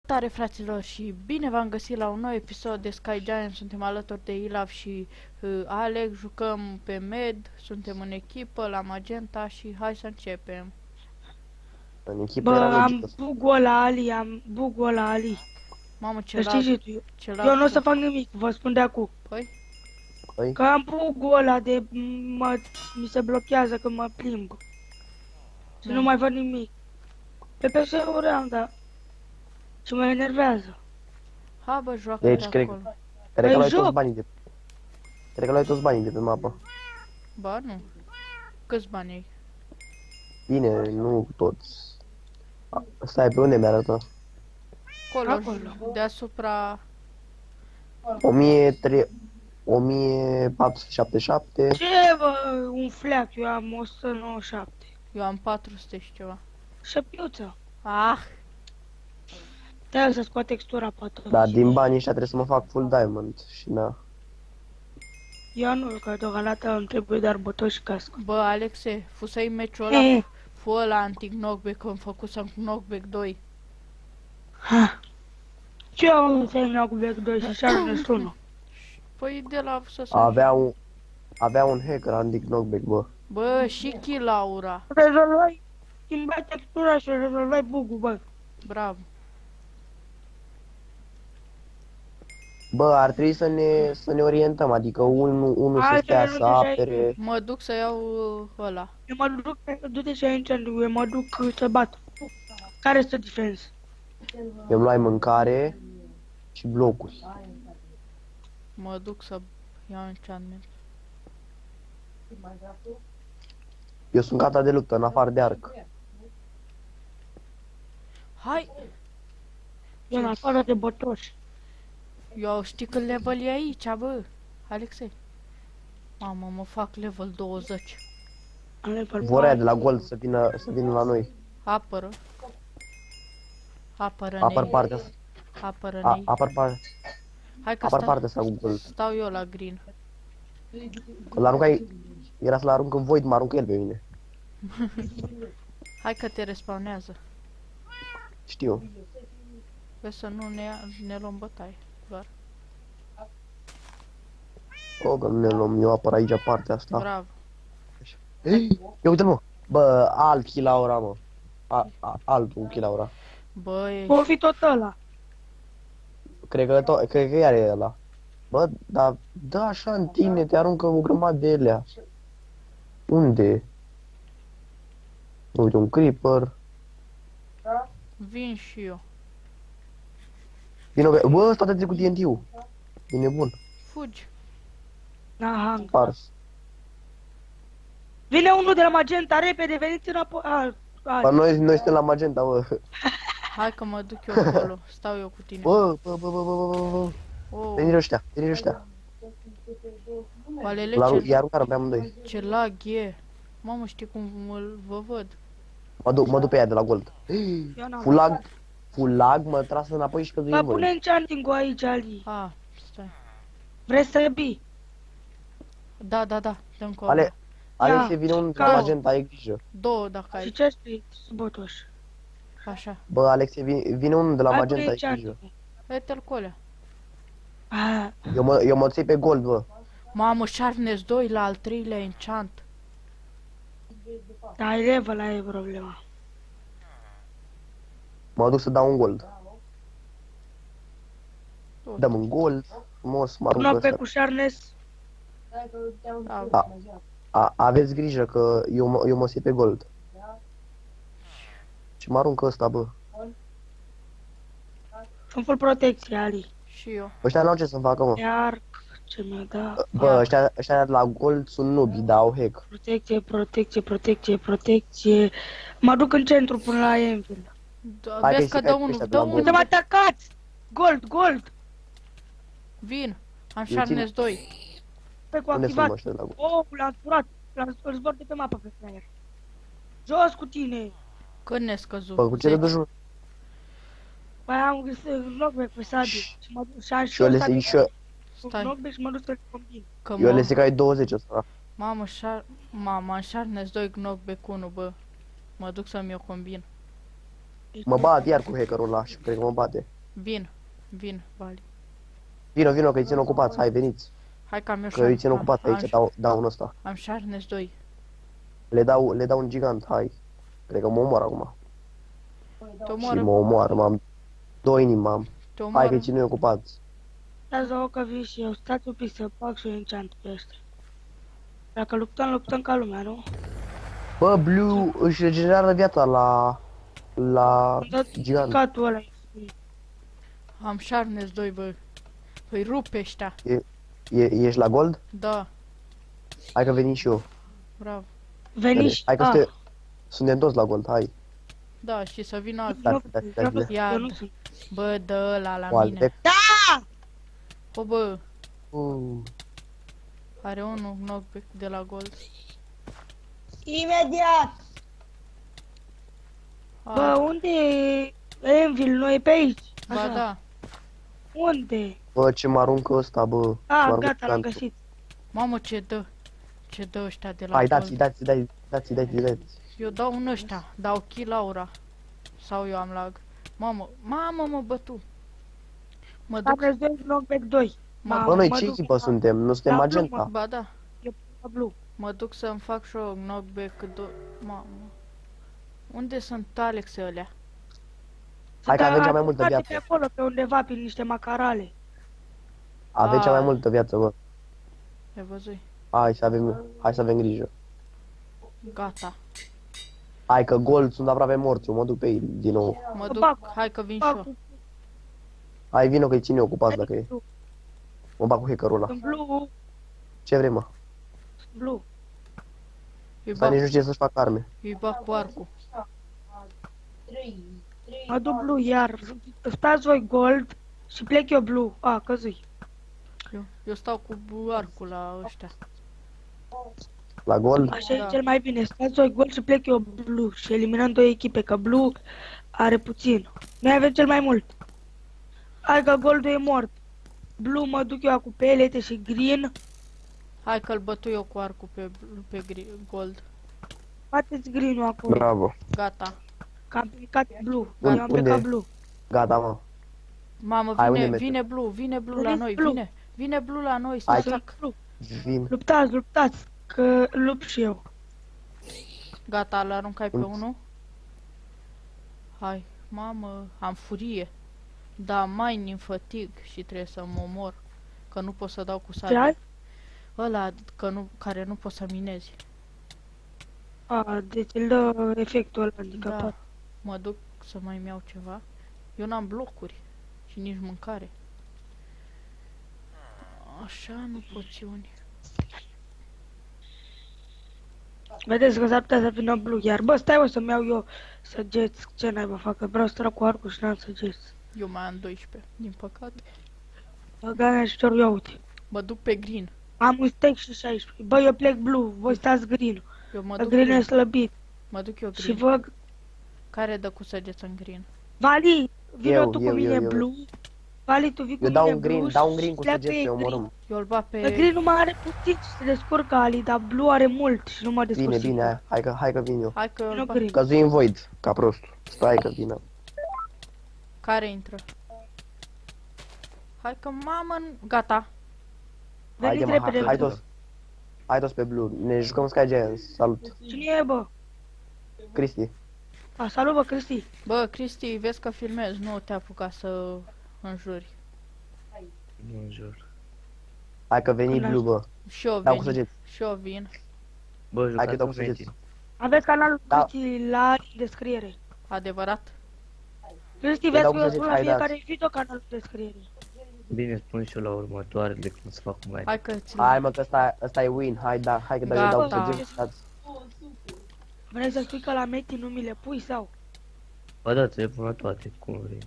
Salutare, fraților, și bine v-am găsit la un nou episod de Sky Giant. Suntem alături de Ilav și Alex, jucăm pe Med, suntem în echipă la Magenta și hai să începem. În echipă Bă, era am logică. bug-ul la Ali, am bug-ul la Ali. Mamă, Să știi și tu. ce Eu nu o să fac nimic, vă spun de acum. Păi, Păi, Că am bug-ul ăla de mi se blochează când mă plimb. Și nu mai văd nimic. Pe PS-uri am, dar și mă enervează. ha bă, joacă Deci, de cred- acolo. cred că luai joc. toți banii de... Cred că luai toți banii de pe mapă. Ba, nu. Câți bani ai? Bine, nu toți. Stai, pe unde mi-arătă? Acolo. Deasupra. 1477. Ce bă, un fleac, eu am 197. Eu am 400 și ceva. Șăpiuță. Ah, Trebuie să scot textura pe atunci. Dar din banii ăștia trebuie să mă fac full diamond. Și na. Eu nu, că deocamdată îmi trebuie doar botoși și cască. bă, Alexe, fusei meciul ăla, Eh. fu ăla anti-knockback, că am făcut să knockback 2. Ha. Ce au însemnat cu Black 2 și 61? Păi de la să Avea un hacker anti knockback, bă. Bă, și Laura. Rezolvai, schimbai textura și rezolvai bug-ul, bă. Bravo. Bă, ar trebui să ne orientăm, adică unul să Altele stea nu să deja apere. Mă duc să iau ăla. Eu mă duc, du-te și aici, eu mă duc să bat. Care este defense? Eu îmi luai mâncare și blocuri. Mă duc să iau enchantment. Eu sunt gata de luptă, în afară de arc. Hai! Eu în afară de botoși. Eu știi cât level e aici, bă? Alexe. Mamă, mă fac level 20. Am level Vor aia 4. de la Gold să vină la noi. Apără. Apără Apar nei. partea asta. Apără nei. Hai că Apar partea asta cu Gold. stau eu la green. Îl aruncai, era să-l arunc în void, mă aruncă el pe mine. Hai că te respawnează. Știu. Vezi să nu ne luăm bătaie. Doar. O, că nu ne luăm, eu apăr aici partea asta. Bravo. Ia uite-l, mă. Bă, alt Kilaura, mă. Altul Kilaura. Bă, O fi tot ăla. Cred că iar e ăla. Bă, dar dă așa în tine, te aruncă o grămadă de elea. Unde? Uite, un creeper. vin și eu. Vino, bă, ăsta te trec cu TNT-ul. E nebun. Fugi. Aha. Pars. Vine unul de la Magenta, repede, veniți înapoi. Bă, noi suntem la Magenta, bă. Hai că mă duc eu acolo. Stau eu cu tine. Bă. Oh, Veniți ăștia. Valele, I-a aruncat pe amândoi. ce lag e. Mamă, știi cum vă văd? Mă duc pe ea de la Gold. Eu n-am. Full lag, mă tras înapoi și Bă, căzuim pune voi. enchanting-ul aici, Ali. Ah, stai. Vrei să bii? Da, dăm cu Alexe, vine un de la Ca- Magenta, ai grijă. două dacă Și ai. ce scrii? Botoș. Așa. Bă, Alexe, vine unul de la Hai, Magenta, pune ai grijă. enchanting-ul. Uite-l cu alea. Ah, Eu mă ții pe Gold, bă. Mamă, Sharpness 2 la al treilea enchant. ai level, aia e problema. Mă duc să dau un Gold. Dăm un Gold, frumos, mă aruncă Până pe ăsta. cu Sharnes. Aveți grijă că eu mă ții pe Gold. Și mă aruncă ăsta, bă. Sunt full protecție, Ali. Și eu. Ăștia n-au ce să facă, mă. Iar ce mi-a dat. Bă, ăștia de la Gold sunt nubi, dar au hack. Protecție. Mă duc în centru până la Enfield. Hai Vezi că-i că dă se unul, cae dă la unul. Gold. Suntem atacați! Gold! Vin. Am Eu Sharpness 2. Pe cu Unde sunt activat. ăștia de la Gold? Oh, l-am furat. Îl zbor de pe mapă pe flyer. Jos cu tine! Când ne scăzut? Bă, cu ce le duci? Păi am găsit knockback pe Sadi. Și mă duc Și eu le Sadi și eu, cu Stai. knockback și mă duc să-l combin. Că eu le zic că ai 20 ăsta. Mamă, am Sharpness 2 knockback 1, bă. Mă duc să-mi o combin. Mă bat iar cu hackerul ăla și cred că mă bate. Vin, Vali. Vino, că îi țin ocupați, hai, veniți. Hai că am eu Că îi țin ocupați aici, dau unul ăsta. am Sharpness 2. Le dau un gigant, hai. Cred că mă omor acum. Te Și omoară, mă omoară, m-am... 2 inimi m-am. te Hai că omoară. îi țin noi ocupați. Stați două că vin și eu. Stați un pic să fac și eu enchant pe ăștia. Dacă luptăm ca lumea, nu? Bă, Blue își regenerează viața la Am dat gigant. catul ăla. Am Sharpness 2, bă. Îi rup pe ăștia. Ești la gold? Da, Hai că venim și eu. bravo. Veniți? Hai că suntem toți la gold, hai. Da, și să vină alt. Da. Eu nu sunt. Bă, dă ăla la Cu mine. alte. O, bă, Uh, are unul knockback de la gold. Imediat! Bă, unde e Envil? Nu e pe aici? Ba Așa. da. Unde? Bă, ce mă aruncă ăsta, bă. Ce mă Ah, aruncă gata, l-am gigantul. găsit. Mamă, ce dă. Ce dă ăștia de la Hai, gold. dați. Eu dau un ăștia. Dau kill Laura. Sau eu am lag. Mamă, mă bătu. Mă duc. Am 2, knockback 2. Mă Bă, noi mă ce duc echipă suntem? Nu suntem La magenta. Ba da. la blue. Mă duc să-mi fac și eu knockback. Mamă. Unde sunt Alexe ălea? Hai că avem cea mai multă Toate viață. pe acolo, pe undeva, prin niște macarale. Avem cea mai Ai. multă viață, bă. Ai văzut? Hai să avem grijă. Gata. Hai că gold sunt aproape morți, eu mă duc pe ei din nou. Mă Bă, duc. bag. Hai că vin și eu. Hai, vino că-i ține ocupați dacă e. Mă bag cu hackerul ăla. În blue, Ce vrei, mă? blue. Dar nici nu știe să-și facă arme. Îi bag cu arcul. Mă duc blue iar. Stați voi gold și plec eu blue. A, căzui. Eu stau cu arcul la ăștia. La gold? Așa Da. e cel mai bine. Stați voi gold și plec eu blue. Și eliminăm 2 echipe, că blue are puțin. Noi avem cel mai mult. Hai că goldul e mort. Blue mă duc eu cu pelete și green. Hai că-l bătu eu cu arcul pe gold. Faceți green-ul acolo. Bravo. Gata. Că am plecat blue. Unde? Eu am plecat blue. Gata, mă. Mamă, Hai, unde vine, mergem? vine blue la Veniți noi, blue. vine. Vine blue la noi, să Hai. atac. Blue. Vin. Luptați, că lupt și eu. Gata, îl aruncai pe Uite. unul. Hai, mamă, am furie. Da, mining fatig și trebuie să mă omor. Că nu pot să dau cu Ce sabie. ai? Ăla care nu pot să minezi. A, deci îl dă efectul ăla Da, handicapat. mă duc să mai iau ceva. Eu n-am blocuri și nici mâncare. Așa, nu poțiuni. Vedeți că s-ar putea să vină blue iar. Bă, stai mă să-mi iau eu săgeți. Ce naiba fac? Că vreau să trag cu arcul și n-am săgeți. Eu mai am 12, din păcate. Băga și cer eu, uite. Mă duc pe green. Am un steak și 16. Bă, eu plec blue, voi stați green. Eu mă Că duc green e green. slăbit. Mă duc eu Și green. vă... Care dă cu săgeță în green? Vali, vină Eu, tu eu, cu mine eu. blue. Vali, tu vii cu Eu mine dau un green cu pleacă săgeți, ei eu green. omorâm. Eu îl bat Că pe... green nu mai are puțin și se descurcă Ali, dar blue are mult și nu mă descurc. Bine, singur. bine, hai că vin eu. Hai că Vină îl bat. green. Căzui în void, ca prost. Stai că vină. Care intră? Hai că mamă... Gata. Veniți Haide, mă, repede. hai toți. Hai toți pe blue. Ne jucăm Sky Giants. Salut. Cine e, bă? Cristi. A, salut, bă, Cristi. Bă, Cristi, vezi că filmezi, nu te apuca să înjuri. Nu în jur. Hai că veni Când blue, bă. Și eu Dau cu vin. săgeți. Și eu vin. Bă, Hai că dau cu jucați săgeți. Aveți canalul Da. Cristi la descriere. Adevărat? Cristi, Îi vezi dau că cu eu săgeți, spun la hai, fiecare video canalul descriere. Bine, spun și eu la următoarele cum să fac mai. Hai că ți Hai mă că ăsta e win. Hai că eu dau cu Gata. săgeți. Dați. Vrei să spui că la Meti nu mi le pui sau? Bă, da, trebuie până toate, cum vrei.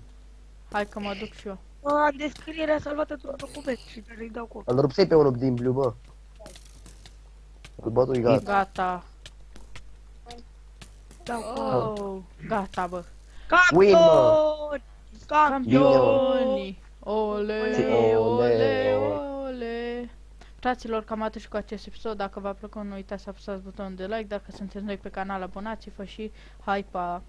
Hai că mă duc și eu. Bă, în descriere a salvat într-un document și îi dau cu. Îl rupsei pe unul din blue, bă. Îl bătui, gata. Gata. Dau cu. Oh, gata, bă. Win, mă. Campion! Campion! Campioni! Ole, Ole, ole, ole. ole. Fraților, cam atât și cu acest episod. Dacă v-a plăcut, nu uitați să apăsați butonul de like. Dacă sunteți noi pe canal, abonați-vă și hai pa!